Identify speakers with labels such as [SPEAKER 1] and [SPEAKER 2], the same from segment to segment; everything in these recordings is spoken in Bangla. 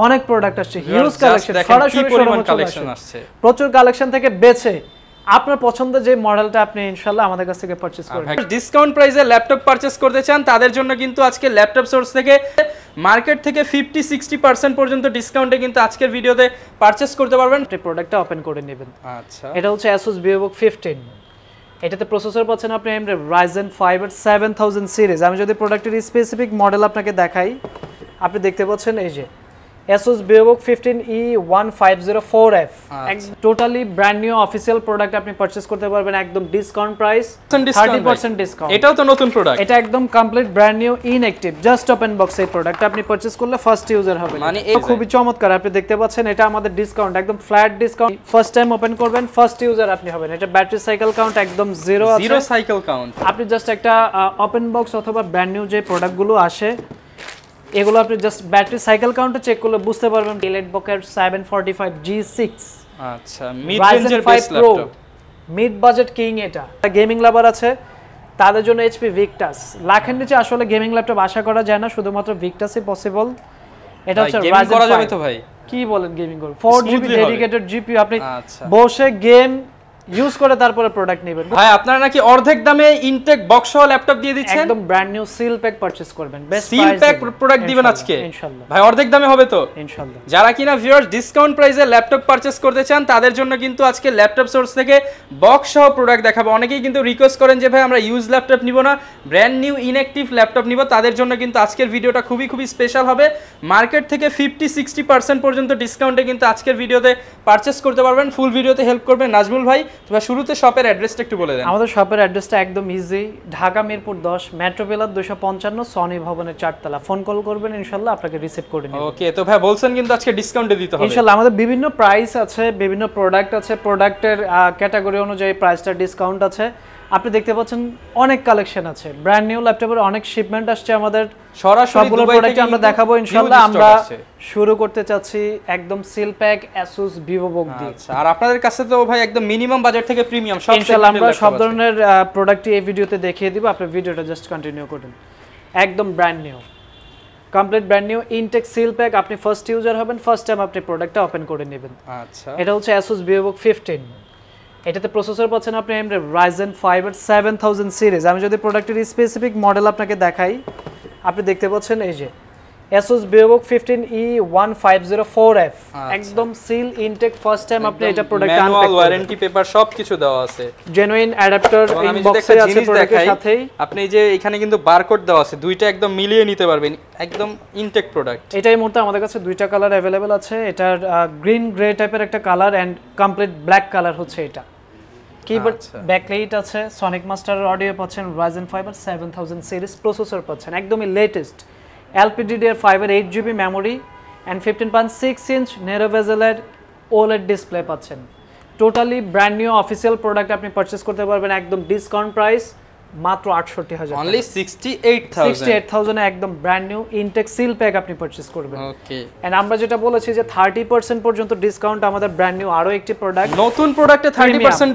[SPEAKER 1] অনেক প্রোডাক্ট আসছে, হিউজ কালেকশন, সরাসরি শোরুমে কালেকশন আসছে, প্রচুর কালেকশন থেকে বেছে আপনার পছন্দের যে মডেলটা আপনি ইনশাআল্লাহ আমাদের কাছ থেকে পারচেজ করবেন।
[SPEAKER 2] ডিসকাউন্ট প্রাইসে ল্যাপটপ পারচেজ করতে চান তাদের জন্য কিন্তু আজকে ল্যাপটপ সোর্স থেকে মার্কেট থেকে 50-60% পর্যন্ত ডিসকাউন্টে কিন্তু আজকের ভিডিওতে পারচেজ করতে পারবেন।
[SPEAKER 1] এই প্রোডাক্টটা ওপেন করে নেবেন।
[SPEAKER 2] আচ্ছা,
[SPEAKER 1] এটা হচ্ছে Asus VivoBook 15। এটাতে প্রসেসর পাচ্ছেন আপনি Ryzen 5 এর 7000 সিরিজ। আমি যদি প্রোডাক্টের স্পেসিফিক মডেল আপনাকে দেখাই, আপনি দেখতে পাচ্ছেন এই যে Asus VivoBook 15E1504F, totally brand new official product আপনি পারচেজ করতে পারবেন একদম ডিসকাউন্ট প্রাইস, 30% ডিসকাউন্ট।
[SPEAKER 2] এটাও তো নতুন প্রোডাক্ট,
[SPEAKER 1] এটা একদম complete brand new inactive just open box. এই প্রোডাক্ট আপনি পারচেজ করলে ফার্স্ট ইউজার হবে,
[SPEAKER 2] মানে
[SPEAKER 1] খুবই চমৎকার। আপনি দেখতে পাচ্ছেন এটা আমাদের ডিসকাউন্ট, একদম flat discount. First time open করবেন, ফার্স্ট ইউজার আপনি হবেন। এটা ব্যাটারি সাইকেল কাউন্ট একদম জিরো আছে,
[SPEAKER 2] জিরো সাইকেল কাউন্ট।
[SPEAKER 1] আপনি জাস্ট একটা ওপেন বক্স অথবা ব্র্যান্ড নিউ যে প্রোডাক্টগুলো আসে এগুলো আপনি জাস্ট ব্যাটারি সাইকেল কাউন্টে চেক করলে বুঝতে পারবেন। এলিটবুকের 745G6,
[SPEAKER 2] আচ্ছা, মিড রেঞ্জের best laptop,
[SPEAKER 1] mid budget king. এটা গেমিং লাভার আছে তাদের জন্য HP Victus। লাখের নিচে আসলে গেমিং ল্যাপটপ আশা করা যায় না, শুধুমাত্র Victusই পসিবল। এটা হচ্ছে
[SPEAKER 2] গেমিং করা যাবে তো ভাই?
[SPEAKER 1] কি বলেন গেমিং করব? 4GB ডেডিকেটেড GPU, আপনি
[SPEAKER 2] আচ্ছা
[SPEAKER 1] বসে গেম ইউজ করে তারপরে প্রোডাক্ট নেবেন।
[SPEAKER 2] ভাই আপনারা নাকি অর্ধেক দামে ইনটেক বক্স সহ ল্যাপটপ দিয়ে দিচ্ছেন?
[SPEAKER 1] একদম brand new seal pack purchase করবেন, বেস্ট
[SPEAKER 2] সিল প্যাক প্রোডাক্ট দিবেন আজকে
[SPEAKER 1] ইনশাআল্লাহ।
[SPEAKER 2] ভাই অর্ধেক দামে হবে তো
[SPEAKER 1] ইনশাআল্লাহ।
[SPEAKER 2] যারা কিনা ভিউয়ার্স ডিসকাউন্ট প্রাইসে ল্যাপটপ পারচেজ করতে চান তাদের জন্য কিন্তু আজকে ল্যাপটপ সোর্স থেকে বক্স সহ প্রোডাক্ট দেখাবো। অনেকেই কিন্তু রিকোয়েস্ট করেন যে ভাই আমরা ইউজ ল্যাপটপ নিব না, ব্র্যান্ড নিউ ইনঅ্যাক্টিভ ল্যাপটপ নিব। তাদের জন্য কিন্তু আজকের ভিডিওটা খুবই স্পেশাল হবে। মার্কেট থেকে 50-60% পর্যন্ত ডিসকাউন্টে কিন্তু আজকের ভিডিওতে পারচেজ করতে পারবেন। ফুল ভিডিওতে হেল্প করবেন নাজমুল ভাই। তবে শুরুতে শপের অ্যাড্রেসটা একটু বলে দেন।
[SPEAKER 1] আমাদের শপের অ্যাড্রেসটা একদম easy, Dhaka Mirpur 10, metro pillar 255, Sony ভবনের 4 তলা। ফোন কল করবেন ইনশাআল্লাহ আপনাকে রিসিভ করে নেব।
[SPEAKER 2] ওকে, তো ভাই বলছেন কিন্তু আজকে ডিসকাউন্টে দিতে হবে
[SPEAKER 1] ইনশাআল্লাহ। আমাদের বিভিন্ন প্রাইস আছে, বিভিন্ন প্রোডাক্ট আছে, প্রোডাক্টের ক্যাটাগরি অনুযায়ী প্রাইসটা ডিসকাউন্ট আছে। আপনি দেখতে পাচ্ছেন অনেক কালেকশন আছে, ব্র্যান্ড নিউ ল্যাপটপের অনেক শিপমেন্ট আসছে আমাদের,
[SPEAKER 2] সরাসরি দুবাই থেকে
[SPEAKER 1] আমরা দেখাবো ইনশাআল্লাহ। আমরা শুরু করতে চাচ্ছি একদম সিল প্যাক Asus VivoBook দিয়ে।
[SPEAKER 2] আচ্ছা, আর আপনাদের কাছে তো ভাই একদম মিনিমাম বাজেট থেকে প্রিমিয়াম সব
[SPEAKER 1] ইনশাআল্লাহ আমরা সব ধরনের প্রোডাক্টই এই ভিডিওতে দেখিয়ে দিব। আপনি ভিডিওটা জাস্ট কন্টিনিউ করুন। একদম brand new, complete brand new intact seal pack. আপনি ফার্স্ট ইউজার হবেন, ফার্স্ট টাইম আপনি প্রোডাক্টটা ওপেন করে নেবেন।
[SPEAKER 2] আচ্ছা,
[SPEAKER 1] এটা হচ্ছে Asus VivoBook 15। এটাতে প্রসেসর পাচ্ছেন আপনি Ryzen 5 এর 7000 সিরিজ। আমি যদি প্রোডাক্টের স্পেসিফিক মডেল আপনাকে দেখাই, আপনি দেখতে পাচ্ছেন এই যে Asus VivoBook 15E1504F, একদম সিল ইনটেক ফার্স্ট টাইম আপনি এটা product unpack
[SPEAKER 2] manual warranty paper সবকিছু দেওয়া আছে,
[SPEAKER 1] জেনুইন অ্যাডাপ্টার ইনবক্সে আছে প্রোডাক্টের সাথে।
[SPEAKER 2] আপনি যে এখানে কিন্তু বারকোড দেওয়া আছে, দুইটা একদম মিলিয়ে নিতে পারবেন, একদম ইনটেক প্রোডাক্ট।
[SPEAKER 1] এটাই মুহূর্তে আমাদের কাছে দুইটা কালার अवेलेबल আছে। এটার গ্রিন গ্রে টাইপের একটা colour and complete black colour হচ্ছে এটা। কিবোর্ড ব্যাকলাইট আছে, সনিক মাস্টার অডিও পাচ্ছেন, Ryzen 5 এর 7000 সিরিজ প্রসেসর পাচ্ছেন, একদমই লেটেস্ট LPDDR5 এর 8GB memory and 15.6 inch narrow বেজেলের OLED ডিসপ্লে পাচ্ছেন। Totally brand new official product আপনি পারচেজ করতে পারবেন একদম ডিসকাউন্ট প্রাইস মাত্র 68000,
[SPEAKER 2] অনলি 68000
[SPEAKER 1] এ একদম brand new intact seal pack আপনি পারচেজ করবেন।
[SPEAKER 2] ওকে,
[SPEAKER 1] এন্ড আমরা যেটা বলেছি যে 30% পর্যন্ত ডিসকাউন্ট আমাদের ব্র্যান্ড নিউ আরো একটি প্রোডাক্ট,
[SPEAKER 2] নতুন প্রোডাক্টে 30%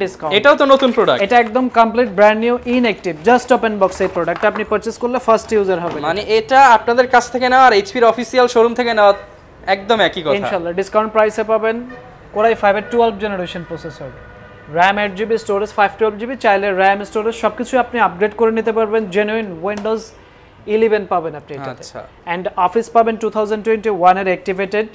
[SPEAKER 2] ডিসকাউন্ট। এটাও তো নতুন প্রোডাক্ট,
[SPEAKER 1] এটা একদম complete brand new inactive just open box. এই প্রোডাক্ট আপনি পারচেজ করলে ফার্স্ট ইউজার হবে,
[SPEAKER 2] মানে এটা আপনাদের কাছ থেকে নেওয়া আর HP এর অফিশিয়াল শোরুম থেকে নেওয়া একদম একই কথা।
[SPEAKER 1] ইনশাআল্লাহ ডিসকাউন্ট প্রাইসে পাবেন। Core i5 এর 12 generation processor, RAM 8GB, storage 512GB, চাইলে RAM স্টোরেজ সবকিছু আপনি আপগ্রেড করে নিতে পারবেন। জেনুইন উইন্ডোজ 11 পাবেন আপনি এটাতে।
[SPEAKER 2] আচ্ছা,
[SPEAKER 1] এন্ড অফিস পাবেন 2021 এর অ্যাক্টিভেটেড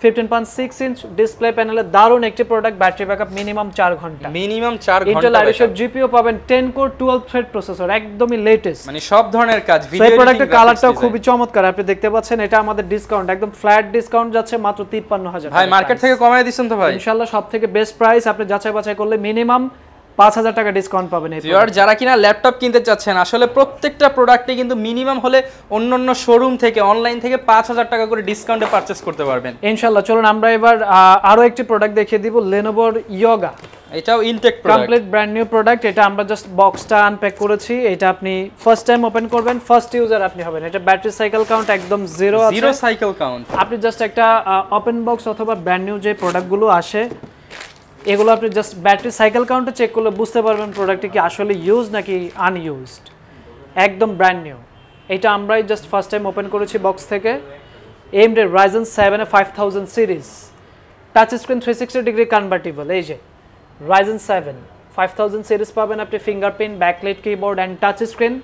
[SPEAKER 1] 15.6 ইঞ্চ ডিসপ্লে প্যানেলে দারুণ একটি প্রোডাক্ট। ব্যাটারি ব্যাকআপ মিনিমাম 4 ঘন্টা,
[SPEAKER 2] মিনিমাম 4 ঘন্টা।
[SPEAKER 1] Intel Iris GPU পাবেন 10 কোর 12 থ্রেড প্রসেসর, একদমই লেটেস্ট,
[SPEAKER 2] মানে সব ধরনের কাজ।
[SPEAKER 1] ভিডিও এই প্রোডাক্টের কালারটাও খুবই চমৎকার, আপনি দেখতে পাচ্ছেন। এটা আমাদের ডিসকাউন্ট একদম ফ্ল্যাট ডিসকাউন্ট যাচ্ছে মাত্র 53000
[SPEAKER 2] ভাই মার্কেট থেকে কমায় দিবেন তো ভাই?
[SPEAKER 1] ইনশাআল্লাহ সব থেকে বেস্ট প্রাইস। আপনি যাচাই বাছাই করলে মিনিমাম 5000 টাকা ডিসকাউন্ট পাবেন। এই
[SPEAKER 2] ভিউয়ার যারা কিনা ল্যাপটপ কিনতে চাচ্ছেন, আসলে প্রত্যেকটা প্রোডাক্টে কিন্তু মিনিমাম হলে অন্যান্য শোরুম থেকে অনলাইন থেকে 5000 টাকা করে ডিসকাউন্টে পারচেজ করতে পারবেন
[SPEAKER 1] ইনশাআল্লাহ। চলুন আমরা এবার আরো একটি প্রোডাক্ট দেখিয়ে দিব, Lenovo Yoga।
[SPEAKER 2] এটাও intact product,
[SPEAKER 1] complete brand new product. এটা আমরা জাস্ট বক্সটা আনপ্যাক করেছি। এটা আপনি ফার্স্ট টাইম ওপেন করবেন, ফার্স্ট ইউজার আপনি হবেন। এটা ব্যাটারি সাইকেল কাউন্ট একদম জিরো আছে,
[SPEAKER 2] জিরো সাইকেল কাউন্ট।
[SPEAKER 1] আপনি জাস্ট একটা ওপেন বক্স অথবা ব্র্যান্ড নিউ যে প্রোডাক্টগুলো আসে এগুলো আপনি জাস্ট ব্যাটারি সাইকেল কাউন্টে চেক করলে বুঝতে পারবেন প্রোডাক্টটি কি আসলে ইউজ নাকি আনইউজড, একদম ব্র্যান্ড নিউ। এটা আমরাই জাস্ট ফার্স্ট টাইম ওপেন করেছি বক্স থেকে। AMD Ryzen 7 5000 series, touch screen 360 degree convertible. এই যে Ryzen 7 5000 সিরিজ পাবেন আপনি, fingerprint, backlight keyboard and touch screen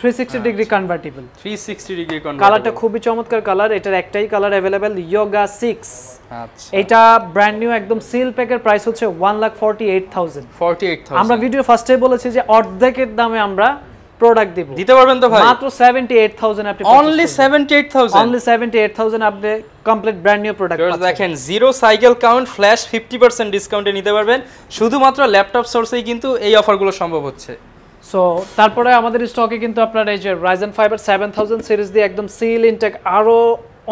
[SPEAKER 1] 360 degree convertible.
[SPEAKER 2] 360 degree convertible,
[SPEAKER 1] কালারটা খুবই চমৎকার কালার। এটার একটাই কালার अवेलेबल, Yoga 6।
[SPEAKER 2] আচ্ছা,
[SPEAKER 1] এটা ব্র্যান্ড নিউ একদম সিল প্যাকের প্রাইস হচ্ছে 1,48,000।
[SPEAKER 2] 48,000
[SPEAKER 1] আমরা ভিডিও ফার্স্টে বলেছি যে অর্ধেকের দামে আমরা প্রোডাক্ট দিব,
[SPEAKER 2] দিতে পারবেন তো ভাই?
[SPEAKER 1] মাত্র 78,000 আপনি
[SPEAKER 2] অনলি 78,000,
[SPEAKER 1] অনলি 78,000 আপনি কমপ্লিট ব্র্যান্ড নিউ প্রোডাক্ট পাচ্ছেন।
[SPEAKER 2] দেখেন জিরো সাইকেল কাউন্ট ফ্ল্যাশ 50% ডিসকাউন্টে নিতে পারবেন, শুধুমাত্র ল্যাপটপ সোর্সেই কিন্তু এই অফারগুলো সম্ভব হচ্ছে।
[SPEAKER 1] সো তারপরে আমাদের স্টকে কিন্তু আপনার এই যে Ryzen 5 এর 7000 সিরিজ দিয়ে একদম সিল ইনটেক আরো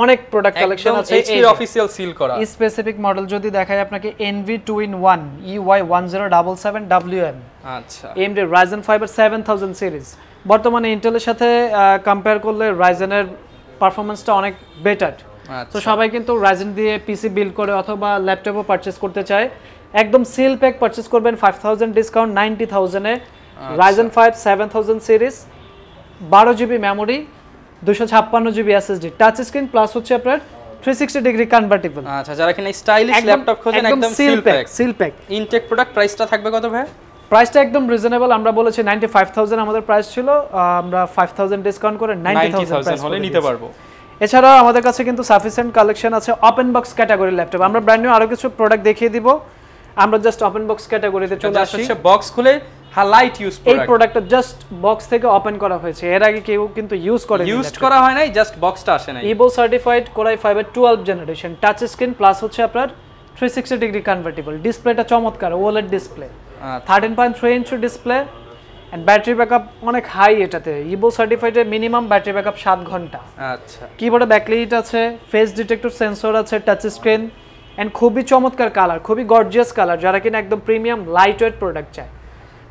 [SPEAKER 1] অনেক প্রোডাক্ট কালেকশন আছে।
[SPEAKER 2] এই অফিশিয়াল সিল করা
[SPEAKER 1] স্পেসিফিক মডেল যদি দেখাই আপনাকে NV 2-in-1 EY1077WM,
[SPEAKER 2] আচ্ছা,
[SPEAKER 1] AMD Ryzen 5 এর 7000 সিরিজ। বর্তমানে ইন্টেলের সাথে কম্পেয়ার করলে Ryzen এর পারফরম্যান্সটা অনেক বেটার। তো সবাই কিন্তু Ryzen দিয়ে পিসি বিল্ড করে অথবা ল্যাপটপও পারচেজ করতে চায়, একদম সিল প্যাক পারচেজ করবেন 5000 ডিসকাউন্ট 90,000 এ। Ryzen 5 7000 series, 12GB memory, 256GB SSD, touch screen plus হচ্ছে আপনার 360 ডিগ্রি কনভার্টেবল।
[SPEAKER 2] আচ্ছা, যারা কিনা স্টাইলিশ ল্যাপটপ খোঁজেন একদম সিল
[SPEAKER 1] প্যাক।
[SPEAKER 2] ইনটেক প্রোডাক্ট প্রাইসটা থাকবে কত ভাই?
[SPEAKER 1] প্রাইসটা একদম রিজনেবল, আমরা বলেছি 95,000 আমাদের প্রাইস ছিল, আমরা 5000 ডিসকাউন্ট করে 90,000
[SPEAKER 2] হলে নিতে পারবো।
[SPEAKER 1] এছাড়াও আমাদের কাছে কিন্তু সাফিসিয়েন্ট কালেকশন আছে ওপেন বক্স ক্যাটাগরি ল্যাপটপ। আমরা ব্র্যান্ড নিউ আরো কিছু প্রোডাক্ট দেখিয়ে দিব, আমরা জাস্ট ওপেন বক্স ক্যাটাগরিতে চলে আসি।
[SPEAKER 2] বক্স খুলে লাইট ইউজ প্রোডাক্ট,
[SPEAKER 1] এই প্রোডাক্টটা জাস্ট বক্স থেকে ওপেন করা হয়েছে, এর আগে কেউ কিন্তু ইউজ
[SPEAKER 2] করা হয় নাই, জাস্ট বক্সটা আসে নাই।
[SPEAKER 1] ইভো সার্টিফাইড Core i5 এর 12 জেনারেশন, টাচ স্ক্রিন প্লাস হচ্ছে আপনার 360 ডিগ্রি কনভার্টেবল। ডিসপ্লেটা চমৎকার, OLED display, 13.3 inch display and battery backup অনেক হাই এটাতে। ইভো সার্টিফাইডের মিনিমাম ব্যাটারি ব্যাকআপ 7 ঘন্টা।
[SPEAKER 2] আচ্ছা,
[SPEAKER 1] কিবোর্ডে ব্যাকলাইট আছে, ফেস ডিটেক্টর সেন্সর আছে, টাচ স্ক্রিন এন্ড খুবই চমৎকার কালার, খুবই গর্জিয়াস কালার। যারা কিনা একদম প্রিমিয়াম লাইট ওয়েট প্রোডাক্ট চায়,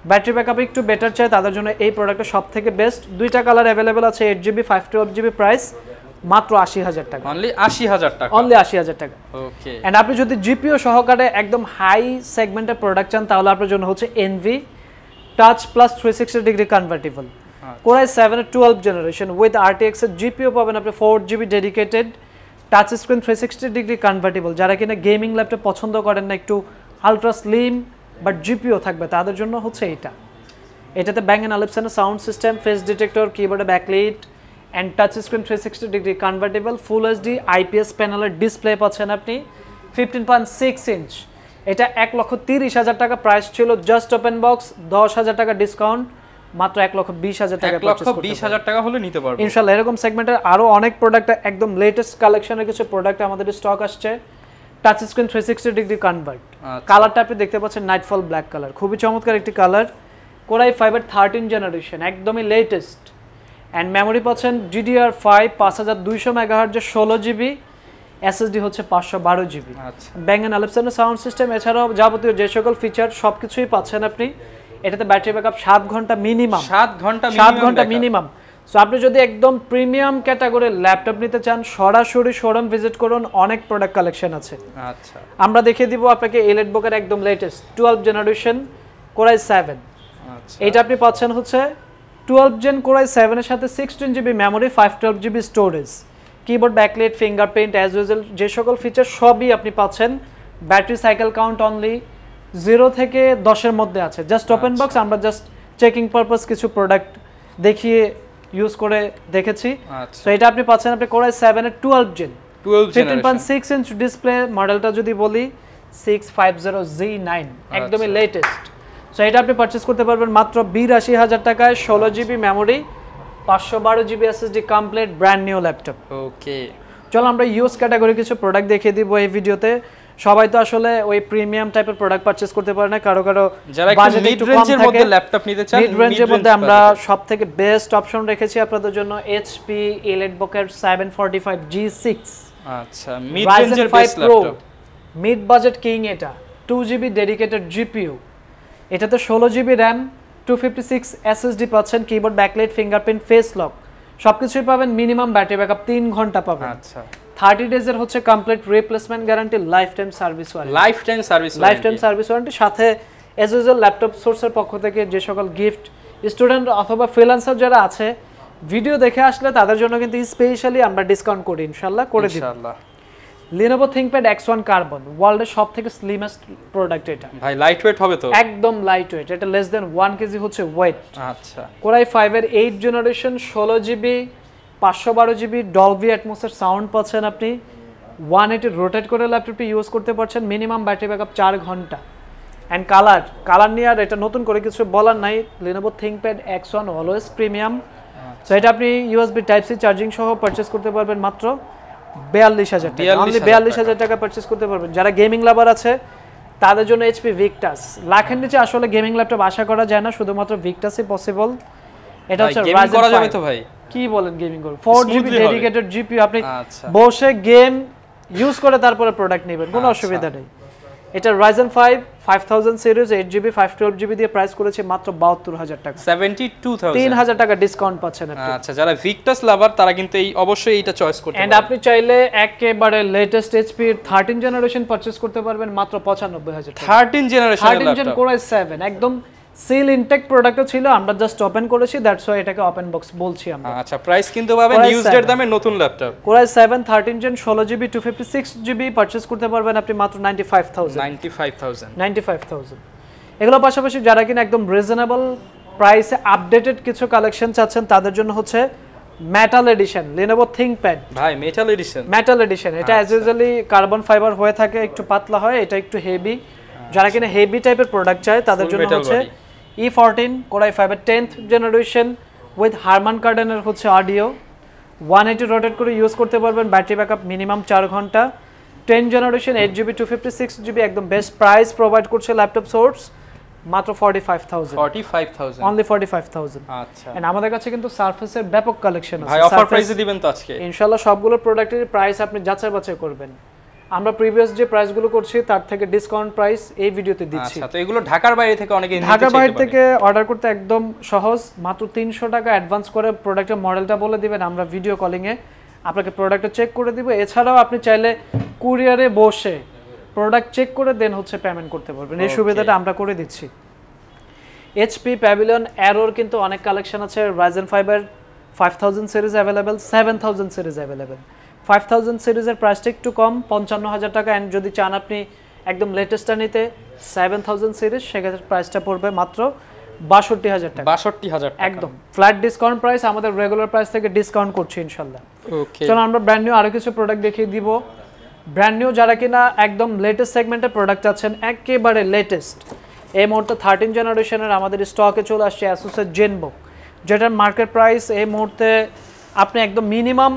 [SPEAKER 1] ব্যাটারি ব্যাকআপ একটু বেটার চায়, তাদের জন্য এই প্রোডাক্টটা সবথেকে বেস্ট। দুইটা কালার अवेलेबल আছে, 8GB 512GB, প্রাইস মাত্র 80,000 টাকা,
[SPEAKER 2] অনলি 80,000 টাকা,
[SPEAKER 1] অনলি 80,000 টাকা।
[SPEAKER 2] ওকে,
[SPEAKER 1] এন্ড আপনি যদি জিপিও সহকারে একদম হাই সেগমেন্টের প্রোডাক্ট চান তাহলে আপনার জন্য হচ্ছে NV touch plus 360 degree convertible, Core i7 এর 12 জেনারেশন উইথ RTX এর জিপিও পাবেন আপনি, 4GB dedicated, touch screen 360 degree convertible. যারা কিনা গেমিং ল্যাপটপ পছন্দ করেন না, একটু আলট্রা স্লিম বাট জিপিও থাকবে, তাদের জন্য হচ্ছে এটাতে Bang & Olufsen sound system, face detector, কিবোর্ডে backlight and touch screen 360 degree convertible, full HD IPS প্যানেলের ডিসপ্লে পাচ্ছেন আপনি 15.6 ইঞ্চ। এটা 1,30,000 টাকা প্রাইস ছিল, জাস্ট ওপেন বক্স 10,000 টাকা ডিসকাউন্ট, মাত্র 1,20,000 টাকা,
[SPEAKER 2] 1,20,000 টাকা হলে নিতে পারবেন
[SPEAKER 1] ইনশাআল্লাহ। এরকম সেগমেন্টের আরো অনেক প্রোডাক্ট, একদম লেটেস্ট কালেকশনের কিছু প্রোডাক্ট আমাদের স্টক আসছে। টাচ স্ক্রিন 360 ডিগ্রি কনভার্ট, কালারটা আপনি দেখতে পাচ্ছেন নাইটফল ব্ল্যাক কালার, খুবই চমৎকার একটি কালার। Core i5 এর 13 জেনারেশন, একদমই লেটেস্ট এন্ড মেমোরি পাচ্ছেন DDR5 5200 MHz 16GB, SSD হচ্ছে 512GB।
[SPEAKER 2] আচ্ছা,
[SPEAKER 1] Bang & Olufsen সাউন্ড সিস্টেম, এছাড়াও যাবতীয় যে সকল ফিচার সবকিছুই পাচ্ছেন আপনি। এটাতে ব্যাটারি ব্যাকআপ 7 ঘন্টা মিনিমাম,
[SPEAKER 2] 7 ঘন্টা
[SPEAKER 1] মিনিমাম। সো আপনি যদি একদম প্রিমিয়াম ক্যাটাগরির ল্যাপটপ নিতে চান, সরাসরি শোরুম ভিজিট করুন, অনেক প্রোডাক্ট কালেকশন আছে।
[SPEAKER 2] আচ্ছা,
[SPEAKER 1] আমরা দেখিয়ে দিব আপনাকে এলিটবুকের একদম লেটেস্ট 12 জেনারেশন Core i7।
[SPEAKER 2] আচ্ছা,
[SPEAKER 1] এটা আপনি পাচ্ছেন হচ্ছে 12 জেন Core i7 এর সাথে 16GB memory, 512GB storage, keyboard backlight, fingerprint as usual যে সকল ফিচার সবই আপনি পাচ্ছেন। ব্যাটারি সাইকেল কাউন্ট অনলি 0 থেকে 10 এর মধ্যে আছে, জাস্ট ওপেন বক্স। আমরা জাস্ট চেকিং পারপাস কিছু প্রোডাক্ট দেখিয়ে ইউজ করে দেখেছি। সো এটা আপনি পাচ্ছেন আপনি Core i7 এর 12 জেন 15.6 ইঞ্চ ডিসপ্লে, মডেলটা যদি বলি 650Z9, একদমই লেটেস্ট। সো এটা আপনি পারচেজ করতে পারবেন মাত্র 82,000 টাকায়, 16GB memory, 512GB SSD, complete brand new laptop.
[SPEAKER 2] Okay,
[SPEAKER 1] চলো আমরা ইউজ ক্যাটাগরি কিছু প্রোডাক্ট দেখিয়ে দিব এই ভিডিওতে। সবাই তো আসলে ওই প্রিমিয়াম টাইপের প্রোডাক্ট পারচেজ করতে পারে না, কারো
[SPEAKER 2] যারা একটু মিড রেঞ্জের মধ্যে ল্যাপটপ নিতে চান,
[SPEAKER 1] মিড রেঞ্জের মধ্যে আমরা সবথেকে বেস্ট অপশন রেখেছি আপনাদের জন্য HP এলিটবুকের 745G6।
[SPEAKER 2] আচ্ছা, মিড রেঞ্জের best laptop,
[SPEAKER 1] mid budget king. এটা 2GB ডেডিকেটেড GPU, এটাতে 16GB RAM, 256 SSD পাচ্ছেন, keyboard backlight, fingerprint, face lock সবকিছুই পাবেন। মিনিমাম ব্যাটারি ব্যাকআপ 3 ঘন্টা পাবেন।
[SPEAKER 2] আচ্ছা,
[SPEAKER 1] 30 ডেজ এর হচ্ছে complete replacement guarantee, life time service warranty, সাথে এজ ইউজুয়াল ল্যাপটপ সোর্সের পক্ষ থেকে যে সকল গিফট, স্টুডেন্ট অথবা ফ্রিল্যান্সার যারা আছে ভিডিও দেখে আসলে তাদের জন্য কিন্তু স্পেশালি আমরা ডিসকাউন্ট করি ইনশাআল্লাহ করে দিব
[SPEAKER 2] ইনশাআল্লাহ।
[SPEAKER 1] Lenovo ThinkPad X1 Carbon ওয়ার্ল্ডের সবথেকে স্লিমেস্ট প্রোডাক্ট এটা
[SPEAKER 2] ভাই লাইট ওয়েট হবে তো?
[SPEAKER 1] একদম লাইট ওয়েট, এটা লেস দেন 1 কেজি হচ্ছে ওয়েট।
[SPEAKER 2] আচ্ছা,
[SPEAKER 1] Core i5 এর 8 generation 16GB 512GB Dolby অ্যাটমসের sound পাচ্ছেন আপনি, 180 রোটেট করে ল্যাপটপটি ইউজ করতে পারছেন, মিনিমাম ব্যাটারি ব্যাকআপ 4 ঘন্টা। অ্যান্ড কালার নিয়ে আর এটা নতুন করে কিছু বলার নাই, Lenovo ThinkPad X1 always premium. So এটা আপনি ইউএসবি টাইপ সি চার্জিং সহ পারচেজ করতে পারবেন মাত্র 42,000 টাকা, অনলি 42,000 টাকা পারচেজ করতে পারবেন। যারা গেমিং লাভার আছে তাদের জন্য এইচপি ভিক্টাস, লাখের নিচে আসলে গেমিং ল্যাপটপ আশা করা যায় না, শুধুমাত্র ভিক্টাসই পসিবল। এটা হচ্ছে
[SPEAKER 2] গেমিং করা যাবে তো ভাই?
[SPEAKER 1] কি বলেন গেমিং করব? 4GB ডেডিকেটেড জিপিইউ, আপনি
[SPEAKER 2] আচ্ছা
[SPEAKER 1] বসে গেম ইউজ করে তারপরে প্রোডাক্ট নেবেন, কোনো অসুবিধা নেই। এটা Ryzen 5 5000 সিরিজ 8GB 512GB দিয়ে প্রাইস করেছে মাত্র 72,000 টাকা,
[SPEAKER 2] 72,000,
[SPEAKER 1] 3,000 টাকা ডিসকাউন্ট পাচ্ছেন আপনি।
[SPEAKER 2] আচ্ছা, যারা ভিক্টাস লাভার তারা কিন্তু অবশ্যই এইটা চয়েস করতে
[SPEAKER 1] এন্ড
[SPEAKER 2] পারেন।
[SPEAKER 1] আপনি চাইলে একেবারে লেটেস্ট এইচপি এর 13 জেনারেশন পারচেজ করতে পারবেন মাত্র 95,000 টাকা।
[SPEAKER 2] 13 জেনারেশনের
[SPEAKER 1] 13 জেন
[SPEAKER 2] ল্যাপটপ,
[SPEAKER 1] Core i7 একদম সিল ইনটেক প্রোডাক্টও ছিল, আমরা জাস্ট ওপেন করেছি, দ্যাটস ওয়াই এটাকে ওপেন বক্স বলছি আমরা।
[SPEAKER 2] আচ্ছা, প্রাইস কিন্তু পাবেন
[SPEAKER 1] Core i7
[SPEAKER 2] ইউজড এর দামে নতুন laptop.
[SPEAKER 1] Core i7 13 gen 16GB 256GB purchase করতে পারবেন আপনি মাত্র 95,000। এগুলো পাশাপাশি যারা কিনা একদম রিজনেবল প্রাইসে আপডেটেড কিছু কালেকশন চাচ্ছেন তাদের জন্য হচ্ছে মেটাল এডিশন Lenovo ThinkPad
[SPEAKER 2] ভাই মেটাল এডিশন,
[SPEAKER 1] এটা অ্যাজ ইউজুয়ালি কার্বন ফাইবার হয়ে থাকে, একটু পাতলা হয়, এটা একটু হেভি। যারা কিনা হেভি টাইপের প্রোডাক্ট চায় তাদের জন্য হচ্ছে E14 Core i5 এর 10th জেনারেশন উইথ হারমান কার্ডেনের হচ্ছে অডিও, 180 রোটেট করে ইউজ করতে পারবেন, ব্যাটারি ব্যাকআপ মিনিমাম 4 ঘন্টা, 10 জেনারেশন 8GB 256GB একদম বেস্ট প্রাইস প্রোভাইড করছে ল্যাপটপ সোর্স মাত্র 45,000 অনলি 45,000।
[SPEAKER 2] আচ্ছা,
[SPEAKER 1] এন্ড আমাদের কাছে কিন্তু সারফেসের ব্যাপক কালেকশন আছে,
[SPEAKER 2] ভাই অফার প্রাইসে দিবেন তো আজকে?
[SPEAKER 1] ইনশাআল্লাহ সবগুলো প্রোডাক্টের প্রাইস আপনি যাচাই বাছাই করবেন, আমরা প্রিভিয়াস যে প্রাইসগুলো করছি তার থেকে ডিসকাউন্ট প্রাইস এই ভিডিওতে দিচ্ছি।
[SPEAKER 2] আচ্ছা, তো এগুলো ঢাকার বাইরে থেকে অনেকে নিতে চাইতে
[SPEAKER 1] ঢাকার বাইরে
[SPEAKER 2] পারে।
[SPEAKER 1] থেকে অর্ডার করতে একদম সহজ, মাত্র 300 টাকা অ্যাডভান্স করে প্রোডাক্টের মডেলটা বলে দিবেন, আমরা ভিডিও কলিং এ আপনাকে প্রোডাক্টটা চেক করে দিব। এছাড়াও আপনি চাইলে কুরিয়ারে বসে প্রোডাক্ট চেক করে দেন হচ্ছে পেমেন্ট করতে পারবেন, এই সুবিধাটা আমরা করে দিচ্ছি। এইচপি প্যাভিলিয়ন এরোর কিন্তু অনেক কালেকশন আছে, Ryzen 5 এর 5000 সিরিজ अवेलेबल, 7000 সিরিজ अवेलेबल। 5000 সিরিজের প্রাইসটা একটু কম 55,000 টাকা, এন্ড যদি চান আপনি একদম লেটেস্টটা নিতে 7000 সিরিজ সেক্ষেত্রে প্রাইসটা পড়বে মাত্র 62,000 টাকা।
[SPEAKER 2] 62,000 টাকা
[SPEAKER 1] একদম ফ্ল্যাট ডিসকাউন্ট প্রাইস, আমাদের রেগুলার প্রাইস থেকে ডিসকাউন্ট করছি ইনশাআল্লাহ।
[SPEAKER 2] ওকে,
[SPEAKER 1] চলো আমরা ব্র্যান্ড নিউ আরো কিছু প্রোডাক্ট দেখিয়ে দিব। ব্র্যান্ড নিউ যারা কিনা একদম লেটেস্ট সেগমেন্টের প্রোডাক্ট আছেন, একেবারে লেটেস্ট এই মুহূর্তে 13 জেনারেশনের আমাদের স্টকে চলে আসছে Asus এর ZenBook, যেটার মার্কেট প্রাইস এই মুহূর্তে আপনি একদম মিনিমাম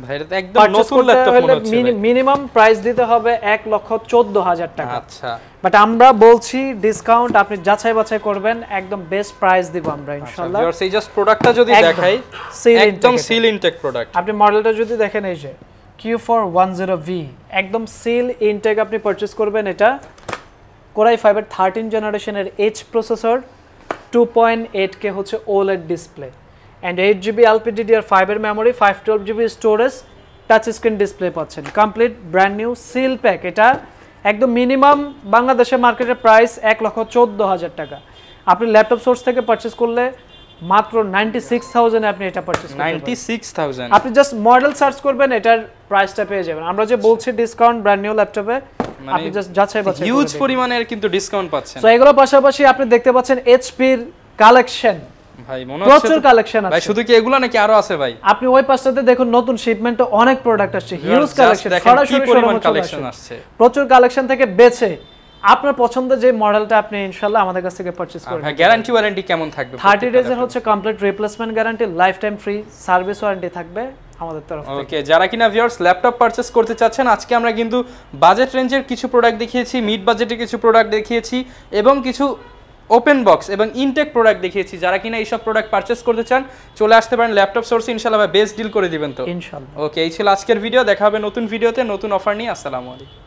[SPEAKER 2] ভাই এটা একদম নতুন ল্যাপটপ মনে হচ্ছে,
[SPEAKER 1] মিনিমাম প্রাইস দিতে হবে 1,14,000 টাকা।
[SPEAKER 2] আচ্ছা,
[SPEAKER 1] বাট আমরা বলছি ডিসকাউন্ট আপনি যাচাই বাছাই করবেন, একদম বেস্ট প্রাইস দিব আমরা ইনশাআল্লাহ।
[SPEAKER 2] ভিউয়ার্স এই জাস্ট প্রোডাক্টটা যদি দেখাই, একদম সিল ইনটেক প্রোডাক্ট,
[SPEAKER 1] আপনি মডেলটা যদি দেখেন এই যে Q410V একদম সিল ইনটেক আপনি পারচেজ করবেন। এটা Core i5 এর 13 জেনারেশনের H প্রসেসর, 2.8K হচ্ছে OLED display, and 8GB LPDDR5 এর memory, 512GB storage, touch screen display পাচ্ছেন, complete brand new seal pack. এটা একদম মিনিমাম বাংলাদেশের মার্কেটের প্রাইস 1,14,000 টাকা। আপনি ল্যাপটপ সোর্স থেকে পারচেজ করলে মাত্র 96,000 এ আপনি এটা পারচেজ করতে পারবেন।
[SPEAKER 2] 96,000
[SPEAKER 1] আপনি জাস্ট মডেল সার্চ করবেন, এটার প্রাইসটা পেয়ে যাবেন। আমরা যে বলছি ডিসকাউন্ট ব্র্যান্ড নিউ ল্যাপটপে, আপনি জাস্ট যাচাই বাছাই করবেন,
[SPEAKER 2] হিউজ পরিমাণের কিন্তু ডিসকাউন্ট পাচ্ছেন।
[SPEAKER 1] সো এগুলো পাশাপাশি আপনি দেখতে পাচ্ছেন এইচপি এর কালেকশন,
[SPEAKER 2] ভাই মনে হচ্ছে
[SPEAKER 1] প্রচুর কালেকশন আছে
[SPEAKER 2] ভাই, শুধু কি এগুলো নাকি আরো আছে ভাই?
[SPEAKER 1] আপনি ওই পাশটাতে দেখুন নতুন শিপমেন্টে অনেক প্রোডাক্ট আসছে, হিউজ কালেকশন, সরাসরি
[SPEAKER 2] পরিমাণ কালেকশন আসছে,
[SPEAKER 1] প্রচুর কালেকশন থেকে বেছে আপনার পছন্দের যে মডেলটা আপনি ইনশাআল্লাহ আমাদের কাছ থেকে পারচেজ করবেন।
[SPEAKER 2] ভাই গ্যারান্টি ওয়ারেন্টি কেমন থাকবে?
[SPEAKER 1] 30 ডেজ এর হচ্ছে complete replacement guarantee, life time free service warranty থাকবে আমাদের তরফ থেকে।
[SPEAKER 2] ওকে, যারা কিনা ভিউয়ার্স ল্যাপটপ পারচেজ করতে চাচ্ছেন, আজকে আমরা কিন্তু বাজেট রেঞ্জের কিছু প্রোডাক্ট দেখিয়েছি, মিড বাজেটের কিছু প্রোডাক্ট দেখিয়েছি এবং কিছু ওপেন বক্স এবং ইনটেক প্রোডাক্ট দেখিয়েছি। যারা কিনা এইসব প্রোডাক্ট পারচেজ করতে চান চলে আসতে পারেন ল্যাপটপ সোর্সে, ইনশাআল্লাহ বেস্ট ডিল করে দিবেন তো
[SPEAKER 1] ইনশাআল্লাহ।
[SPEAKER 2] ওকে, এই ছিল আজকের ভিডিও, দেখা হবে নতুন ভিডিওতে নতুন অফার নিয়ে। আসসালামু আলাইকুম।